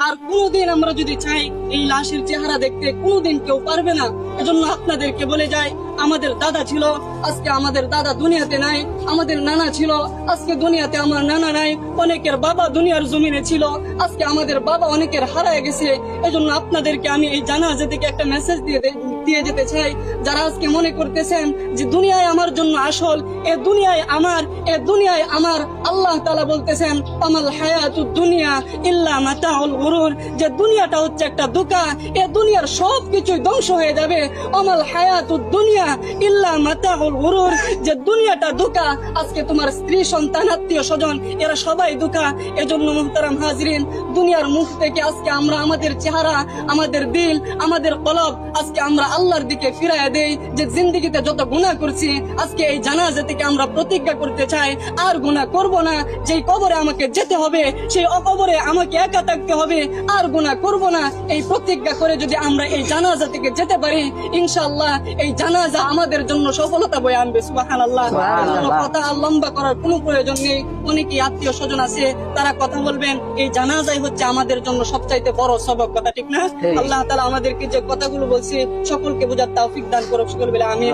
আর কোনোদিন আমরা যদি চাই এই লাশের চেহারা দেখতে, কোনোদিন কেউ পারবে না। এজন্য আপনাদেরকে বলে যাই, আমাদের দাদা ছিল, আজকে আমাদের দাদা দুনিয়াতে নাই। আমাদের নানা ছিল, আজকে দুনিয়াতে আমার নানা নাই। অনেকের বাবা দুনিয়ার জমিনে ছিল, আজকে আমাদের বাবা অনেকের হারায় গেছে। এজন্য আপনাদেরকে আমি এই জানাজা থেকে একটা মেসেজ দিয়ে যেতে চাই। যারা আজকে মনে করতেছেন যে দুনিয়ায় আমার জন্য আসল, এ দুনিয়ায় আমার, এ দুনিয়ায় আমার, আল্লাহ তাআলা বলতেছেন আমাল হায়াতুদ দুনিয়া ইল্লা মাতাউল গুরুর, যে দুনিয়াটা হচ্ছে একটা ধোঁকা, এ দুনিয়ার সবকিছুই ধ্বংস হয়ে যাবে। আমাল হায়াতুদ দুনিয়া ইল্লা মাতাউল গুরুর, যে দুনিয়াটা ধোঁকা। আজকে তোমার স্ত্রী, সন্তান, আত্মীয় স্বজন এরা সবাই ধোঁকা। এজন্য মুহতারাম হাজরিন, দুনিয়ার মুখ থেকে আজকে আমরা আমাদের চেহারা, আমাদের দিল, আমাদের কলব আজকে আমরা আল্লাহর দিকে ফিরাইয়া দেই। যে জিন্দেগিতে যত গুনাহ করছি, আজকে এই জানাজা থেকে আমরা প্রতিজ্ঞা করতে চাই আর গুনাহ করব না। যেই কবরে আমাকে যেতে হবে, সেই অকবরে আমাকে একা থাকতে হবে, আর গুনাহ করব না। এই প্রতিজ্ঞা করে যদি আমরা এই জানাজা থেকে যেতে পারি, ইনশাআল্লাহ এই জানাজা আমাদের জন্য সফলতা বয়ে আনবে। সুবহানাল্লাহ। কথা আর লম্বা করার কোনো প্রয়োজন নেই। অনেকেই আত্মীয় স্বজন আছে, তারা কথা বলবেন। এই জানাজাই হচ্ছে আমাদের জন্য সবচাইতে বড় সবক, কথা ঠিক না? আল্লাহ তাআলা আমাদেরকে যে কথাগুলো বলছে সকলকে বোঝার তৌফিক দান করুক। সকল বলে আমিন।